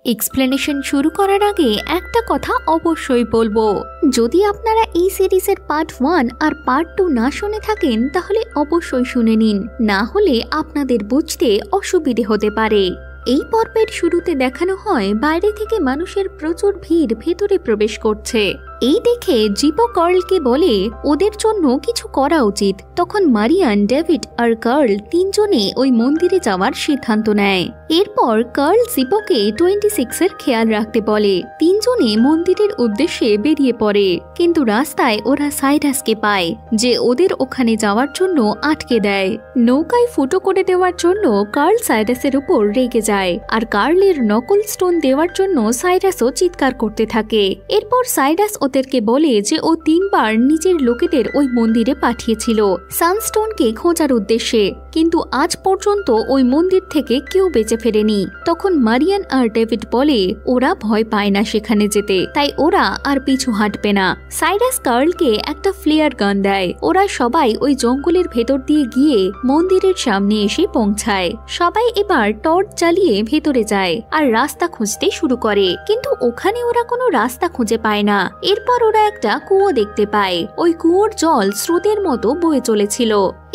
Explanation শুরু করার আগে একটা কথা অবশ্যই বলবো, যদি আপনারা এই সিরিজের পার্ট 1 আর পার্ট 2 না শুনে থাকেন তাহলে অবশ্যই শুনে নিন, না হলে আপনাদের বুঝতে অসুবিধে হতে পারে। এই পর্বের শুরুতে দেখানো হয় বাইরে থেকে মানুষের প্রচুর ভিড় ভেতরে প্রবেশ করছে। এই দেখে জিপো কার্লকে বলে ওদের জন্য কিছু করা উচিত। তখন মারিয়ান, ডেভিড আর কার্ল তিনজনে ওই মন্দিরে যাওয়ার সিদ্ধান্ত নেয়। এরপর কার্ল জিপোকে 26 এর খেয়াল রাখতে বলে। তিনজনে মন্দিরের উদ্দেশ্যে বেরিয়ে পড়ে, কিন্তু রাস্তায় ওরা সাইরাসকে পায়, যে ওদের ওখানে যাওয়ার জন্য আটকে দেয়। নৌকায় ফুটো করে দেওয়ার জন্য কার্ল সাইরাসের উপর রেগে যায়, আর কার্লের নকল স্টোন দেওয়ার জন্য সাইরাসও চিৎকার করতে থাকে। এরপর সাইরাস ওদেরকে বলে যে ও 3 বার নিজের লোকেদের ওই মন্দিরে পাঠিয়েছিল সানস্টোনকে খোঁজার উদ্দেশ্যে, কিন্তু আজ পর্যন্ত ওই মন্দির থেকে কেউ বেঁচে ফেরেনি। তখন মারিয়ান আর ডেভিড বলে ওরা ভয় পায় না সেখানে যেতে, তাই ওরা আর পিছু হাঁটবে না। সাইরাস কার্লকে একটা ফ্লেয়ার গান দেয়। ওরা সবাই ওই জঙ্গলের ভেতর দিয়ে গিয়ে মন্দিরের সামনে এসে পৌঁছায়। সবাই এবার টর্চ জ্বালিয়ে ভেতরে যায় আর রাস্তা খুঁজতে শুরু করে, কিন্তু ওখানে ওরা কোনো রাস্তা খুঁজে পায় না। এরপর ওরা একটা কুয়ো দেখতে পায়। ওই কুয়োর জল স্রোতের মতো বয়ে চলেছিল।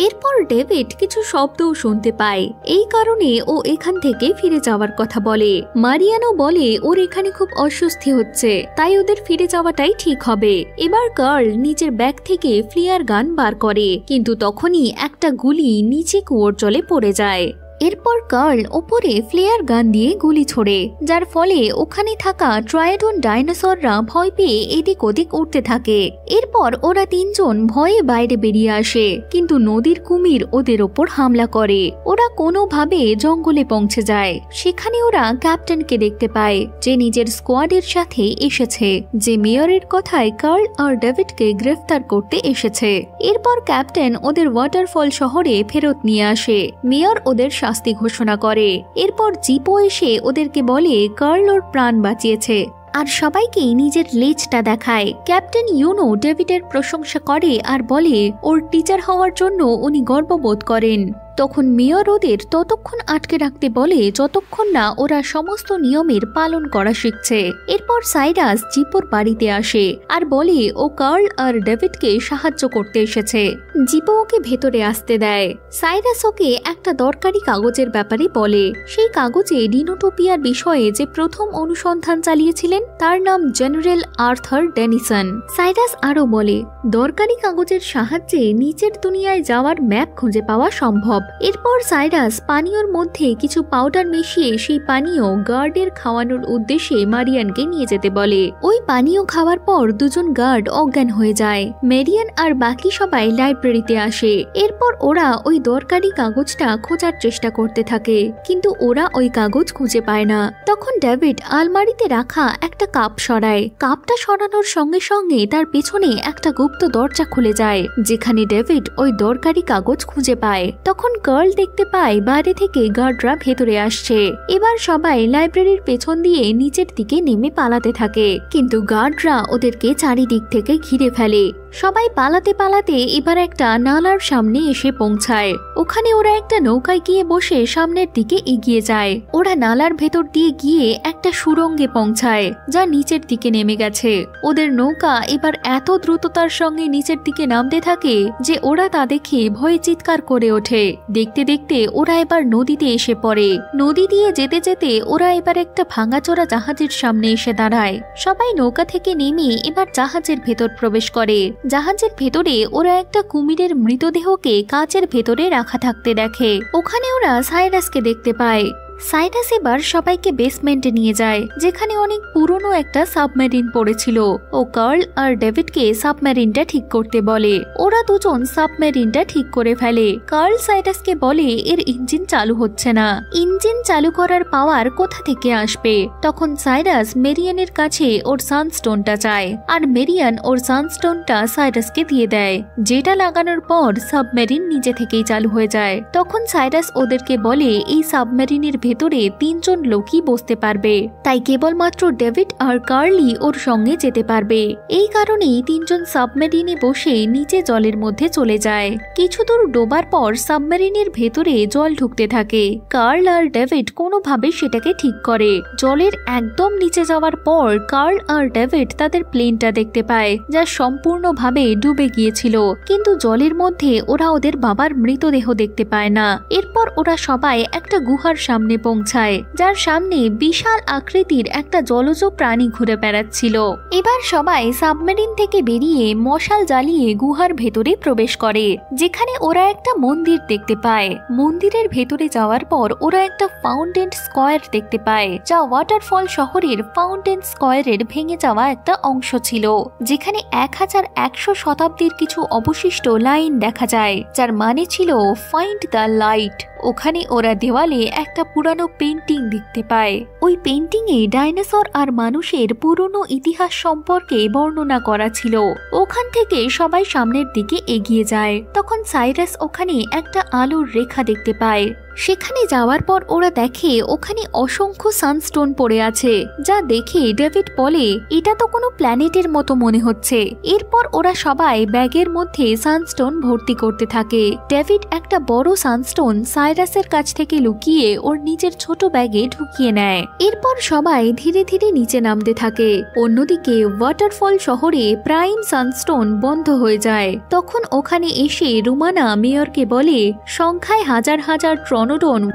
এরপর ডেভিড কিছু শব্দও শুনতে পায়, এই কারণে ও এখান থেকে ফিরে যাওয়ার কথা বলে। মারিয়ানও বলে ওর এখানে খুব অস্বস্তি হচ্ছে, তাই ওদের ফিরে যাওয়াটাই ঠিক হবে। এবার কার্ল নিজের ব্যাগ থেকে ফ্লেয়ার গান বার করে, কিন্তু তখনই একটা গুলি নিচে কুয়োর জলে পড়ে যায়। এরপর কার্ল ওপরে ফ্লেয়ার গান দিয়ে গুলি ছোড়ে, যার ফলে ওখানে থাকা ট্রায়োডন ডাইনোসররা ভয় পেয়ে এদিক ওদিক উঠতে থাকে। এরপর ওরা তিনজন ভয়ে বাইরে বেরিয়ে আসে, কিন্তু নদীর কুমির ওদের ওপর হামলা করে। ওরা কোনোভাবে জঙ্গলে পৌঁছে যায়। সেখানে ওরা ক্যাপ্টেনকে দেখতে পায়, যে নিজের স্কোয়াডের সাথে এসেছে, যে মেয়রের কথায় কার্ল আর ডেভিডকে গ্রেফতার করতে এসেছে। এরপর ক্যাপ্টেন ওদের ওয়াটারফল শহরে ফেরত নিয়ে আসে। মেয়র ওদের শাস্তি ঘোষণা করে। এরপর জিপো এসে ওদেরকে বলে কার্ল ওর প্রাণ বাঁচিয়েছে আর সবাইকে নিজের লেজটা দেখায়। ক্যাপ্টেন ইউনো ডেভিডের প্রশংসা করে আর বলে ওর টিচার হওয়ার জন্য উনি গর্ববোধ করেন। তখন মেয়র ওদের ততক্ষণ আটকে রাখতে বলে যতক্ষণ না ওরা সমস্ত নিয়মের পালন করা শিখছে। এরপর সাইরাস জিপোর বাড়িতে আসে আর বলে ও কার্ল আর ডেভিডকে সাহায্য করতে এসেছে। জিপো ওকে ভেতরে আসতে দেয়। সাইরাস ওকে একটা দরকারি কাগজের ব্যাপারে বলে। সেই কাগজে ডিনোটোপিয়ার বিষয়ে যে প্রথম অনুসন্ধান চালিয়েছিলেন তার নাম জেনারেল আর্থার ডেনিসন। সাইরাস আরো বলে দরকারি কাগজের সাহায্যে নিচের দুনিয়ায় যাওয়ার ম্যাপ খুঁজে পাওয়া সম্ভব। এরপর সাইরাস পানীয়র মধ্যে কিছু পাউডার মিশিয়ে সেই পানীয় গার্ডের খাওয়ানোর উদ্দেশ্যে মারিয়ানকে নিয়ে যেতে বলে। ওই পানীয় খাওয়ার পর দুজন গার্ড অজ্ঞান হয়ে যায়। মেরিয়ান আর বাকি সবাই লাইব্রেরিতে আসে। এরপর ওরা ওই দরকারি কাগজটা খোঁজার চেষ্টা করতে থাকে, কিন্তু ওরা ওই কাগজ খুঁজে পায় না। তখন ডেভিড আলমারিতে রাখা একটা কাপ সরায়। কাপটা সরানোর সঙ্গে সঙ্গে তার পেছনে একটা গুপ্ত দরজা খুলে যায়, যেখানে ডেভিড ওই দরকারি কাগজ খুঁজে পায়। তখন কার্ল দেখতে পায় বাইরে থেকে গার্ডরা ভেতরে আসছে। এবার সবাই লাইব্রেরির পেছন দিয়ে নিচের দিকে নেমে পালাতে থাকে, কিন্তু গার্ডরা ওদেরকে চারিদিক থেকে ঘিরে ফেলে। সবাই পালাতে পালাতে এবার একটা নালার সামনে এসে পৌঁছায়। ওখানে ওরা একটা নৌকায় গিয়ে বসে সামনের দিকে এগিয়ে যায়। ওরা নালার ভেতর দিয়ে গিয়ে একটা সুড়ঙ্গে পৌঁছায়, যা নিচের দিকে নেমে গেছে। ওদের নৌকা এবার এত দ্রুততার সঙ্গে নিচের দিকে নামতে থাকে যে ওরা তা দেখে ভয়ে চিৎকার করে ওঠে। দেখতে দেখতে ওরা এবার নদীতে এসে পড়ে। নদী দিয়ে যেতে যেতে ওরা এবার একটা ভাঙাচোরা জাহাজের সামনে এসে দাঁড়ায়। সবাই নৌকা থেকে নেমে এবার জাহাজের ভেতর প্রবেশ করে। জাহাজের ভেতরে ওরা একটা কুমিরের মৃতদেহকে কাচের ভেতরে রাখা থাকতে দেখে। ওখানে ওরা সাইরাসকে দেখতে পায়। সাইরাস এবার সবাইকে বেসমেন্টে নিয়ে যায়, যেখানে অনেক পুরনো একটা সাবমেরিন পড়েছিল। ও কার্ল আর ডেভিডকে সাবমেরিনটা ঠিক করতে বলে। ওরা দুজন সাবমেরিনটা ঠিক করে ফেলে। কার্ল সাইরাসকে বলে এর ইঞ্জিন চালু হচ্ছে না, ইঞ্জিন চালু করার পাওয়ার কোথা থেকে আসবে। তখন সাইরাস মেরিয়ানের কাছে ওর সানস্টোনটা চায়, আর মেরিয়ান ওর সানস্টোনটা সাইরাসকে দিয়ে দেয়, যেটা লাগানোর পর সাবমেরিন নিজে থেকেই চালু হয়ে যায়। তখন সাইরাস ওদেরকে বলে এই সাবমেরিনের ভেতরে 3 জন লোকই বসতে পারবে, তাই কেবলমাত্র ডেভিড আর কার্লি ওর সঙ্গে যেতে পারবে। এই কারণেই 3 জন সাবমেরিনে বসে নিচে জলের মধ্যে চলে যায়। কিছু দূর ডোবার পর সাবমেরিনের ভেতরে জল ঢুকতে থাকে। কার্ল আর ডেভিড কোনোভাবে সেটাকে ঠিক করে। জলের একদম নিচে যাওয়ার পর কার্ল আর ডেভিড তাদের প্লেনটা দেখতে পায়, যা সম্পূর্ণভাবে ডুবে গিয়েছিল। কিন্তু জলের মধ্যে ওরা ওদের বাবার মৃতদেহ দেখতে পায় না। এরপর ওরা সবাই একটা গুহার সামনে পৌঁছায়, যার সামনে বিশাল আকৃতির একটা জলজ প্রাণী ঘুরে বেড়াচ্ছিল। এবার সবাই সাবমেরিন থেকে বেরিয়ে মশাল জ্বালিয়ে গুহার ভেতরে প্রবেশ করে, যেখানে ওরা একটা মন্দির দেখতে পায়। মন্দিরের ভেতরে যাওয়ার পর ওরা একটা ফাউন্টেন স্কয়ার দেখতে পায়, যা ওয়াটারফল শহরের ফাউন্টেন স্কয়ারের ভেঙে যাওয়া একটা অংশ ছিল, যেখানে 1100 শতাব্দীর কিছু অবশিষ্ট লাইন দেখা যায়, যার মানে ছিল ফাইন্ড দ্য লাইট। ওখানে ওরা দেওয়ালে একটা পুরানো পেন্টিং দেখতে পায়। ওই পেন্টিং এ ডাইনোসর আর মানুষের পুরনো ইতিহাস সম্পর্কে বর্ণনা করা ছিল। ওখান থেকে সবাই সামনের দিকে এগিয়ে যায়। তখন সাইরাস ওখানে একটা আলোর রেখা দেখতে পায়। সেখানে যাওয়ার পর ওরা দেখে ওখানে অসংখ্য সানস্টোন পড়ে আছে, যা দেখে ডেভিড বলে এটা তো কোনো প্ল্যানেটের মতো মনে হচ্ছে। এরপর ওরা সবাই ব্যাগের মধ্যে সানস্টোন ভর্তি করতে থাকে। ডেভিড একটা বড় সানস্টোন সাইরাসের কাছ থেকে লুকিয়ে ওর নিজের ছোট ব্যাগে ঢুকিয়ে নেয়। এরপর সবাই ধীরে ধীরে নিচে নামতে থাকে। অন্যদিকে ওয়াটারফল শহরে প্রাইম সানস্টোন বন্ধ হয়ে যায়। তখন ওখানে এসে রুমানা মেয়রকে বলে সংখ্যায় হাজার হাজার টর্নেডো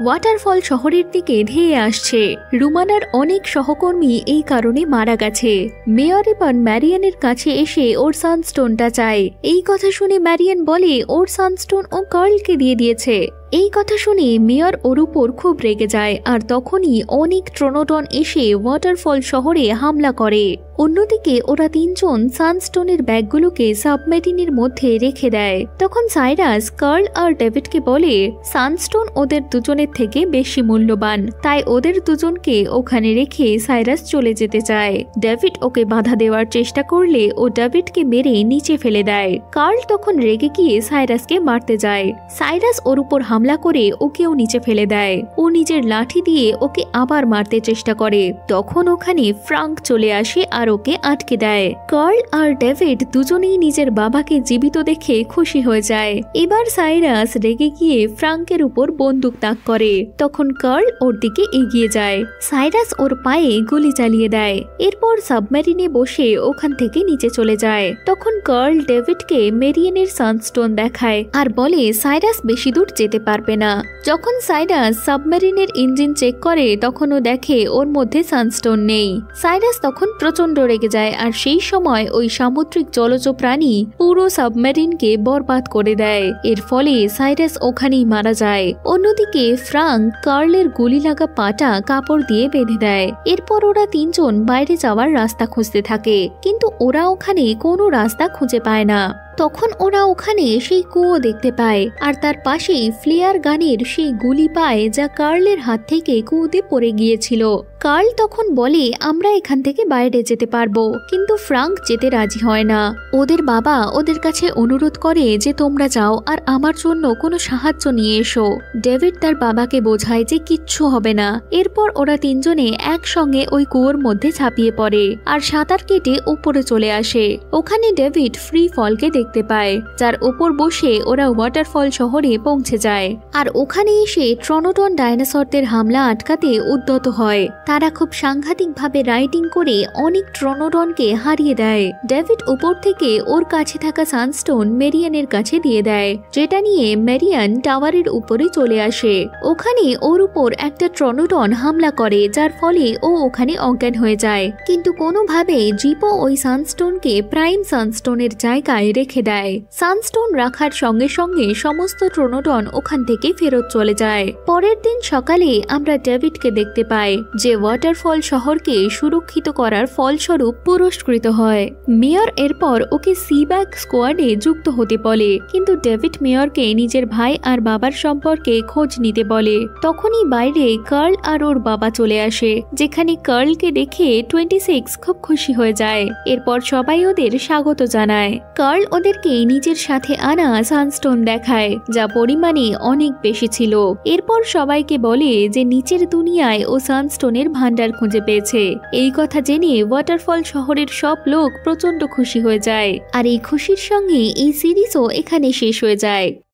ওয়াটারফল শহরের দিকে ধেয়ে আসছে। রুমানার অনেক সহকর্মী এই কারণে মারা গেছে। মেয়র এবার ম্যারিয়ানের কাছে এসে ওর সানস্টোনটা চায়। এই কথা শুনে ম্যারিয়ান বলে ওর সানস্টোন ও কার্লকে দিয়ে দিয়েছে। এই কথা শুনে মেয়র ওর উপর খুব রেগে যায়, আর তখনই অনেক ট্রনোডন এসে ওয়াটারফল শহরে হামলা করে। অন্যদিকে ওরা 3 জন সানস্টোনের ব্যাগগুলোকে সাবমেরিনের মধ্যে রেখে দেয়। তখন সাইরাস কার্ল আর ডেভিডকে বলে সানস্টোন ওদের দুজনের থেকে বেশি মূল্যবান, তাই ওদের দুজনকে ওখানে রেখে সাইরাস চলে যেতে চায়। ডেভিড ওকে বাধা দেওয়ার চেষ্টা করলে ও ডেভিডকে মেরে নিচে ফেলে দেয়। কার্ল তখন রেগে গিয়ে সাইরাসকে মারতে যায়। সাইরাস ওর উপর হামলা করে ওকেও নিচে ফেলে দেয়। ও নিজের লাঠি দিয়ে ওকে আবার মারতে চেষ্টা করে। তখন ওখানে ফ্রাঙ্ক চলে আসে আর ওকে আটকে দেয়। কার্ল আর ডেভিড দুজনেই নিজের বাবাকে জীবিত দেখে খুশি হয়ে যায়। এবার সাইরাস রেগে গিয়ে ফ্রাঙ্কের উপর বন্দুক তাক করে। তখন কার্ল ওর দিকে এগিয়ে যায়। সাইরাস ওর পায়ে গুলি চালিয়ে দেয়। এরপর সাবমেরিনে বসে ওখান থেকে নিচে চলে যায়। তখন কার্ল ডেভিডকে মেরিয়ানের সানস্টোন দেখায় আর বলে সাইরাস বেশি দূর যেতে পারবে না। যখন সাইরাস সাবমেরিনের ইঞ্জিন চেক করে তখন ও দেখে ওর মধ্যে সানস্টোন নেই। সাইরাস তখন প্রচন্ড রেগে যায়, আর সেই সময় ওই সামুদ্রিক জলজ প্রাণী পুরো সাবমেরিনকে বরবাদ করে দেয়। এর ফলে সাইরাস ওখানেই মারা যায়। অন্যদিকে ফ্রাঙ্ক কার্লের গুলি লাগা পাটা কাপড় দিয়ে বেঁধে দেয়। এরপর ওরা 3 জন বাইরে যাওয়ার রাস্তা খুঁজতে থাকে, কিন্তু ওরা ওখানে কোনো রাস্তা খুঁজে পায় না। তখন ওরা ওখানে সেই কুয়ো দেখতে পায়, আর তার পাশেই ফ্লেয়ার গানের সেই গুলি পায়, যা কার্লের হাত থেকে কুয়োতে পড়ে গিয়েছিল। কার্ল তখন বলে আমরা এখান থেকে বাইরে যেতে পারবো, কিন্তু ফ্রাঙ্ক যেতে রাজি হয় না। ওদের বাবা ওদের কাছে অনুরোধ করে যে তোমরা যাও আর আমার জন্য কোনো সাহায্য নিয়ে এসো। ডেভিড তার বাবাকে বোঝায় যে কিচ্ছু হবে না। এরপর ওরা 3 জনে একসঙ্গে ওই কুয়োর মধ্যে ঝাঁপিয়ে পড়ে আর সাঁতার কেটে উপরে চলে আসে। ওখানে ডেভিড ফ্রি ফলকে দেখতে পায়, যার উপর বসে ওরা ওয়াটারফল শহরে পৌঁছে যায়। আর ওখানে এসে ট্রনোডন ডাইনোসরদের হামলা আটকাতে উদ্যত হয়। তারা খুব সাংঘাতিকভাবে রাইডিং করে অনেক ট্রনোডনকে হারিয়ে দেয়। ডেভিড উপর থেকে ওর কাছে থাকা সানস্টোন মেরিয়ানের কাছে দিয়ে দেয়, যেটা নিয়ে মেরিয়ান টাওয়ারের উপরে চলে আসে। ওখানে ওর উপর একটা ট্রনোডন হামলা করে, যার ফলে ও ওখানে অজ্ঞান হয়ে যায়। কিন্তু কোনোভাবে জিপো ওই সানস্টোনকে প্রাইম সানস্টোনের জায়গায় রেখে দেয়। সানস্টোন রাখার সঙ্গে সঙ্গে সমস্ত ট্রনোডন ওখান থেকে ফেরত চলে যায়। পরের দিন সকালে আমরা ডেভিডকে দেখতে পাই, যে ওয়াটারফল শহরকে সুরক্ষিত করার ফলস্বরূপ পুরস্কৃত হয়। মেয়র এরপর ওকে সিব্যাগ স্কোয়াডে যুক্ত হতে বলে, কিন্তু ডেভিড মেয়রকে নিজের ভাই আর বাবার সম্পর্কে খোঁজ নিতে বলে। তখনই বাইরে কার্ল আর ওর বাবা চলে আসে, যেখানে কার্লকে দেখে 26 খুব খুশি হয়ে যায়। এরপর সবাই ওদের স্বাগত জানায়। কার্ল ওদেরকে নিজের সাথে আনা সানস্টোন দেখায়, যা পরিমাণে অনেক বেশি ছিল। এরপর সবাইকে বলে যে নিচের দুনিয়ায় ও সানস্টোনের ভান্ডার খুঁজে পেয়েছে। এই কথা জেনে ওয়াটারফল শহরের সব লোক প্রচন্ড খুশি হয়ে যায়। আর এই খুশির সঙ্গে এই সিরিজও এখানে শেষ হয়ে যায়।